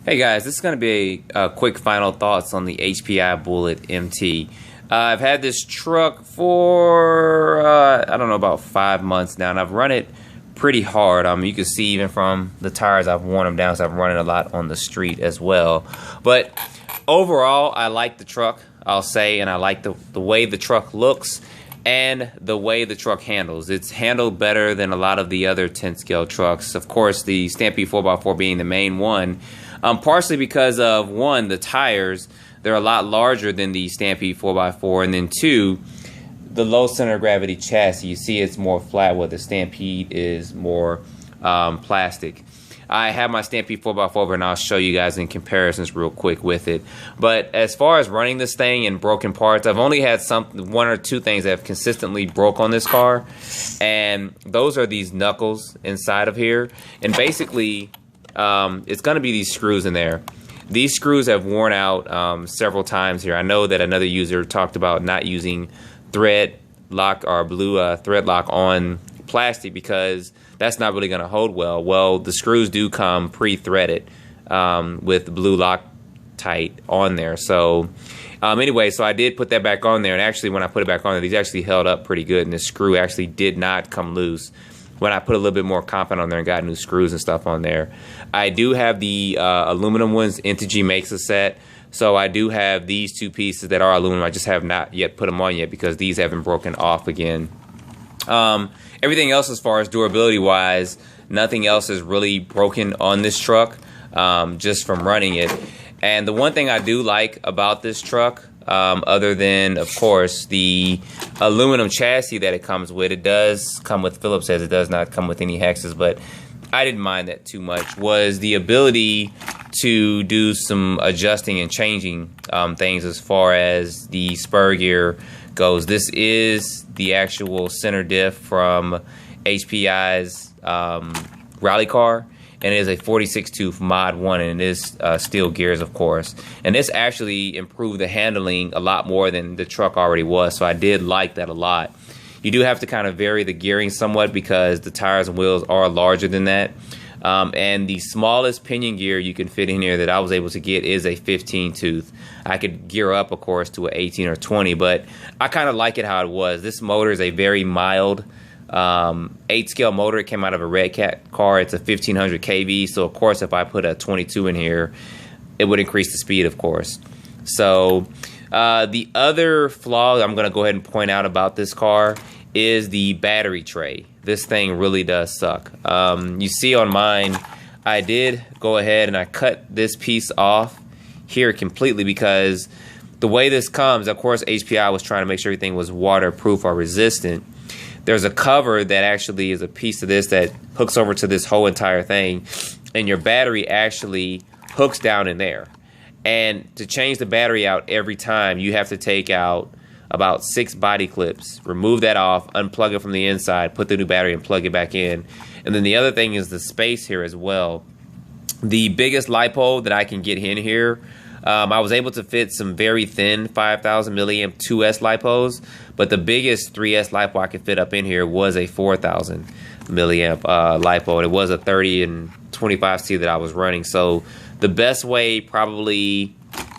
Hey guys, this is going to be a quick final thoughts on the HPI Bullet MT. I've had this truck for, I don't know, about 5 months now, and I've run it pretty hard. You can see even from the tires, I've worn them down, so I'm running a lot on the street as well. But overall, I like the truck, I'll say, and I like the way the truck looks and the way the truck handles. It's handled better than a lot of the other 10 scale trucks. Of course, the Stampede 4x4 being the main one. Partially because of, one, the tires, they're a lot larger than the Stampede 4x4, and then two, the low center of gravity chassis. You see it's more flat, where the Stampede is more plastic. I have my Stampede 4x4, and I'll show you guys in comparisons real quick with it. But as far as running this thing in broken parts, I've only had one or two things that have consistently broke on this car, and those are these knuckles inside of here. And basically, it's going to be these screws in there. These screws have worn out several times here. I know that another user talked about not using thread lock or blue thread lock on plastic because that's not really going to hold well. Well, the screws do come pre-threaded with blue Loctite on there. So anyway, so I did put that back on there, and actually when I put it back on there, these actually held up pretty good, and the screw actually did not come loose when I put a little bit more confident on there and got new screws and stuff on there. I do have the aluminum ones. Integy makes a set, so I do have these two pieces that are aluminum. I just have not yet put them on yet because these haven't broken off again. Everything else, as far as durability wise, nothing else is really broken on this truck, just from running it. And the one thing I do like about this truck, other than, of course, the aluminum chassis that it comes with, it does come with, Phillips says it does not come with any hexes, but I didn't mind that too much, was the ability to do some adjusting and changing things as far as the spur gear goes. This is the actual center diff from HPI's rally car, and it is a 46 tooth mod 1, and it is steel gears, of course. And this actually improved the handling a lot more than the truck already was, so I did like that a lot. You do have to kind of vary the gearing somewhat because the tires and wheels are larger than that. And the smallest pinion gear you can fit in here that I was able to get is a 15 tooth. I could gear up, of course, to an 18 or 20, but I kind of like it how it was. This motor is a very mild 8 scale motor. It came out of a Redcat car. It's a 1500 kV, so of course if I put a 22 in here, it would increase the speed, of course. So the other flaw I'm going to go ahead and point out about this car is the battery tray. This thing really does suck. You see on mine, I did go ahead and I cut this piece off here completely because the way this comes, of course HPI was trying to make sure everything was waterproof or resistant. There's a cover that actually is a piece of this that hooks over to this whole entire thing, and your battery actually hooks down in there. And to change the battery out every time, you have to take out about 6 body clips, remove that off, unplug it from the inside, put the new battery and plug it back in. And then the other thing is the space here as well. The biggest LiPo that I can get in here, I was able to fit some very thin 5000 milliamp 2S LiPos, but the biggest 3S LiPo I could fit up in here was a 4000 milliamp LiPo, and it was a 30 and 25C that I was running. So the best way probably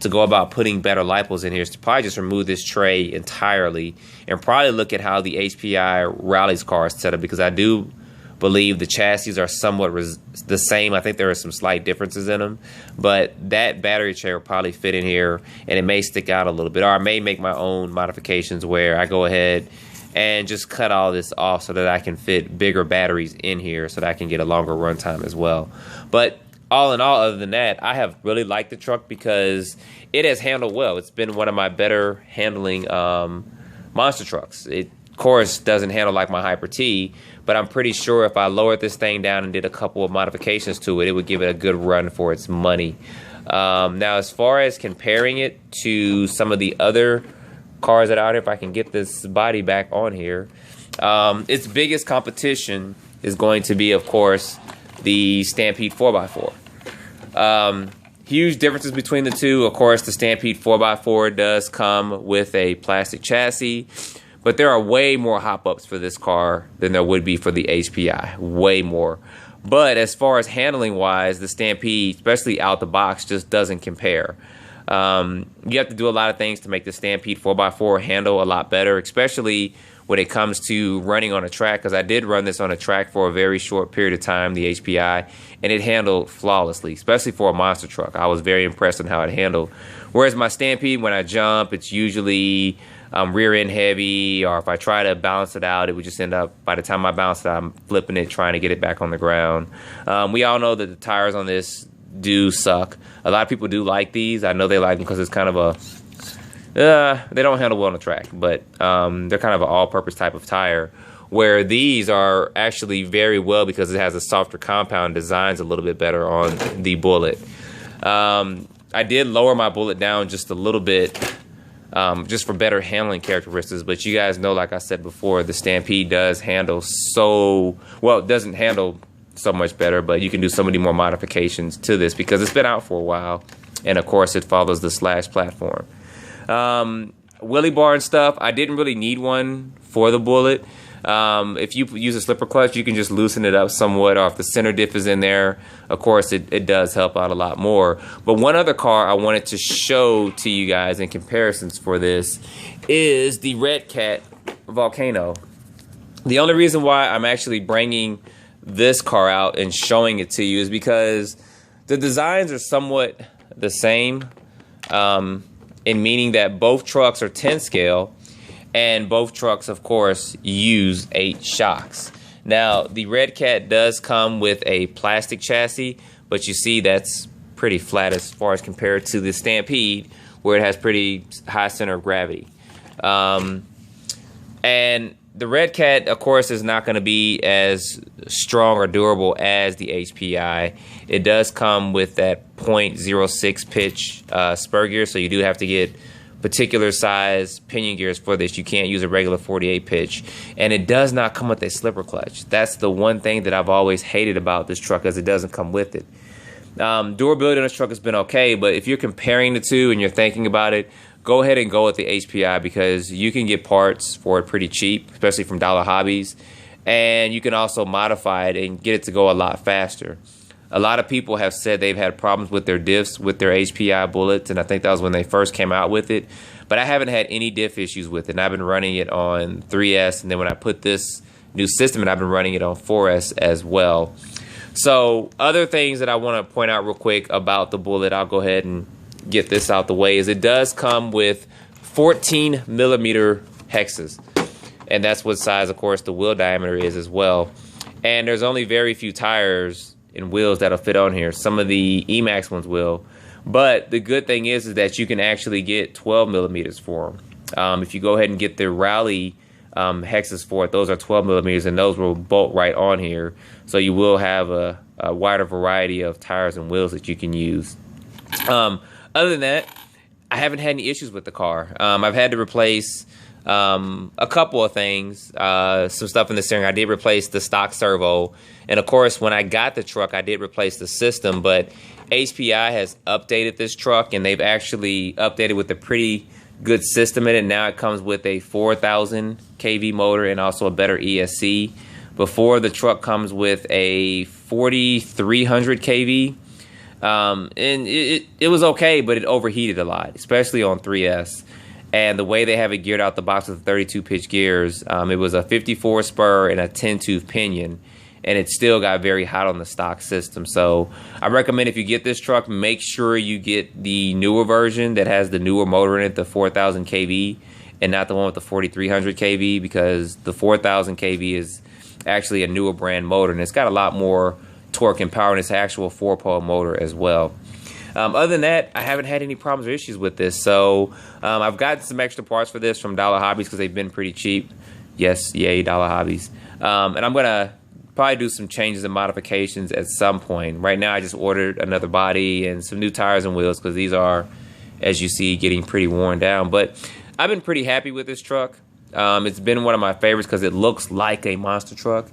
to go about putting better LiPos in here is to probably just remove this tray entirely and probably look at how the HPI Rally's car is set up, because I do believe the chassis are somewhat the same. I think there are some slight differences in them, but that battery tray will probably fit in here, and it may stick out a little bit, or I may make my own modifications where I go ahead and just cut all this off so that I can fit bigger batteries in here so that I can get a longer runtime as well. But all in all, other than that, I have really liked the truck because it has handled well. It's been one of my better handling monster trucks. It, of course, doesn't handle like my Hyper T, but I'm pretty sure if I lowered this thing down and did a couple of modifications to it, it would give it a good run for its money. Now, as far as comparing it to some of the other cars that are out here, if I can get this body back on here, its biggest competition is going to be, of course, the Stampede 4x4. Huge differences between the two. Of course, the Stampede 4x4 does come with a plastic chassis, but there are way more hop-ups for this car than there would be for the HPI. Way more. But as far as handling wise, the Stampede, especially out the box, just doesn't compare. You have to do a lot of things to make the Stampede 4x4 handle a lot better, especially when it comes to running on a track, because I did run this on a track for a very short period of time, the HPI, and it handled flawlessly, especially for a monster truck. I was very impressed on how it handled. Whereas my Stampede, when I jump, it's usually rear end heavy, or if I try to balance it out, it would just end up, by the time I balance it out, I'm flipping it, trying to get it back on the ground. We all know that the tires on this do suck. A lot of people do like these. I know they like them because it's kind of a they don't handle well on the track, but they're kind of an all-purpose type of tire, where these are actually very well because it has a softer compound, designs a little bit better on the Bullet. I did lower my Bullet down just a little bit just for better handling characteristics, but you guys know, like I said before, the Stampede does handle so well. It doesn't handle so much better, but you can do so many more modifications to this because it's been out for a while, and of course it follows the Slash platform. Wheelie bar and stuff, I didn't really need one for the Bullet. If you use a slipper clutch, you can just loosen it up somewhat, or if the center diff is in there, of course it does help out a lot more. But one other car I wanted to show to you guys in comparisons for this is the Redcat Volcano. The only reason why I'm actually bringing this car out and showing it to you is because the designs are somewhat the same, in meaning that both trucks are 10 scale, and both trucks, of course, use 8 shocks. Now, the Redcat does come with a plastic chassis, but you see that's pretty flat as far as compared to the Stampede, where it has pretty high center of gravity. And the Redcat, of course, is not going to be as strong or durable as the HPI. It does come with that .06 pitch spur gear, so you do have to get particular size pinion gears for this. You can't use a regular 48 pitch, and it does not come with a slipper clutch. That's the one thing that I've always hated about this truck, as it doesn't come with it. Durability on this truck has been okay, but if you're comparing the two and you're thinking about it, go ahead and go with the HPI, because you can get parts for it pretty cheap, especially from Dollar Hobbies, and you can also modify it and get it to go a lot faster. A lot of people have said they've had problems with their diffs with their HPI Bullets, and I think that was when they first came out with it, but I haven't had any diff issues with it, and I've been running it on 3S, and then when I put this new system in, I've been running it on 4S as well. So other things that I want to point out real quick about the Bullet, I'll go ahead and get this out the way, is it does come with 14 millimeter hexes, and that's what size, of course, the wheel diameter is as well. And there's only very few tires and wheels that'll fit on here. Some of the Emax ones will, but the good thing is that you can actually get 12 millimeters for them. If you go ahead and get the Rally hexes for it, those are 12 millimeters, and those will bolt right on here, so you will have a wider variety of tires and wheels that you can use. Other than that, I haven't had any issues with the car. I've had to replace a couple of things, some stuff in the steering. I did replace the stock servo, and of course when I got the truck I did replace the system, but HPI has updated this truck, and they've actually updated with a pretty good system in it. Now it comes with a 4,000 kV motor and also a better ESC. Before, the truck comes with a 4,300 kV. And it was okay, but it overheated a lot, especially on 3S. And the way they have it geared out the box with 32 pitch gears, it was a 54 spur and a 10 tooth pinion, and it still got very hot on the stock system. So I recommend, if you get this truck, make sure you get the newer version that has the newer motor in it, the 4,000 kV, and not the one with the 4,300 kV, because the 4,000 kV is actually a newer brand motor, and it's got a lot more torque and power, and it's an actual 4-pole motor as well. Other than that, I haven't had any problems or issues with this. So I've gotten some extra parts for this from Dollar Hobbies because they've been pretty cheap. Yes, yay, Dollar Hobbies. And I'm going to probably do some changes and modifications at some point. Right now I just ordered another body and some new tires and wheels, because these are, as you see, getting pretty worn down. But I've been pretty happy with this truck. It's been one of my favorites because it looks like a monster truck.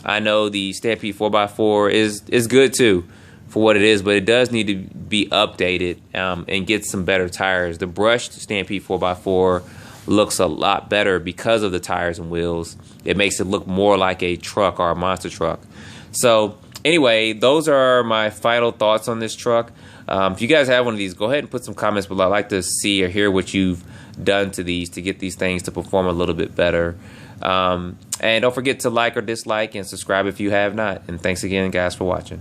I know the Stampede 4x4 is good too for what it is, but it does need to be updated and get some better tires. The brushed Stampede 4x4 looks a lot better because of the tires and wheels. It makes it look more like a truck or a monster truck. So Anyway, those are my final thoughts on this truck. If you guys have one of these, go ahead and put some comments below. I'd like to see or hear what you've done to these to get these things to perform a little bit better. And don't forget to like or dislike and subscribe if you have not. And thanks again, guys, for watching.